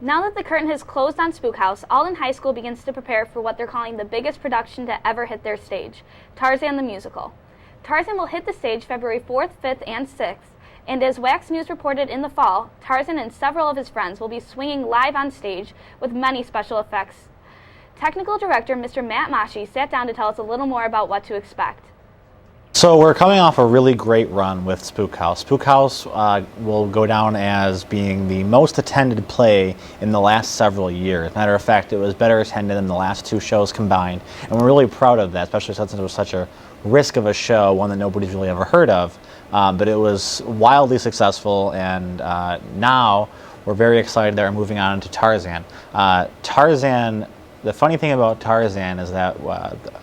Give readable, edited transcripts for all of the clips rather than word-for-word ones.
Now that the curtain has closed on Spook House, Alden High School begins to prepare for what they're calling the biggest production to ever hit their stage, Tarzan the Musical. Tarzan will hit the stage February 4th, 5th, and 6th, and as Wax News reported in the fall, Tarzan and several of his friends will be swinging live on stage with many special effects. Technical director Mr. Matt Mashi sat down to tell us a little more about what to expect. So we're coming off a really great run with Spook House. Spook House will go down as being the most attended play in the last several years. Matter of fact, it was better attended than the last two shows combined, and we're really proud of that, especially since it was such a risk of a show, one that nobody's really ever heard of. But it was wildly successful, and now we're very excited that we're moving on to Tarzan. The funny thing about Tarzan is that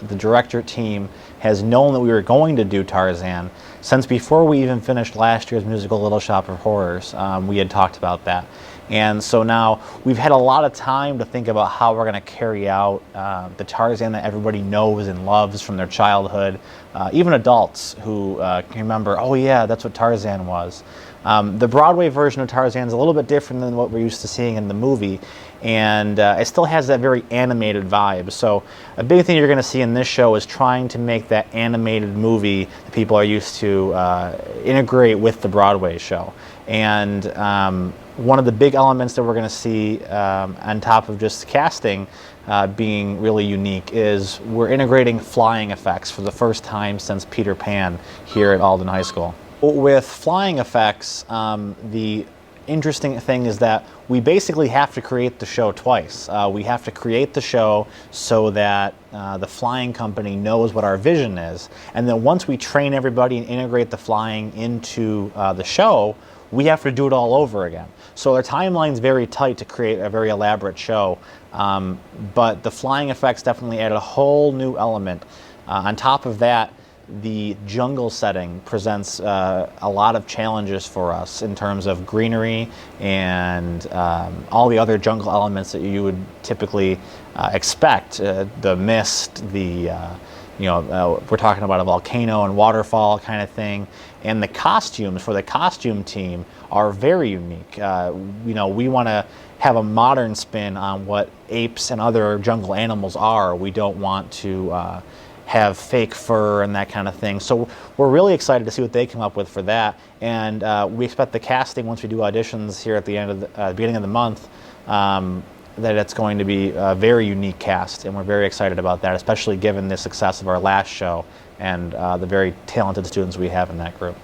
the director team has known that we were going to do Tarzan since before we even finished last year's musical Little Shop of Horrors. We had talked about that. And so now we've had a lot of time to think about how we're going to carry out the Tarzan that everybody knows and loves from their childhood, even adults who can remember, oh yeah, that's what Tarzan was. The Broadway version of Tarzan is a little bit different than what we're used to seeing in the movie, and it still has that very animated vibe. So a big thing you're going to see in this show is trying to make that animated movie that people are used to integrate with the Broadway show. And one of the big elements that we're going to see on top of just casting being really unique is we're integrating flying effects for the first time since Peter Pan here at Alden High School. With flying effects, the interesting thing is that we basically have to create the show twice. We have to create the show so that the flying company knows what our vision is, and then once we train everybody and integrate the flying into the show, we have to do it all over again. So our timeline's very tight to create a very elaborate show, but the flying effects definitely added a whole new element. On top of that, the jungle setting presents a lot of challenges for us in terms of greenery and all the other jungle elements that you would typically expect. The mist, we're talking about a volcano and waterfall kind of thing. And the costumes for the costume team are very unique. We want to have a modern spin on what apes and other jungle animals are. We don't want to have fake fur and that kind of thing. So we're really excited to see what they come up with for that. And we expect the casting, once we do auditions here at the end of the beginning of the month, that it's going to be a very unique cast, and we're very excited about that, especially given the success of our last show and the very talented students we have in that group.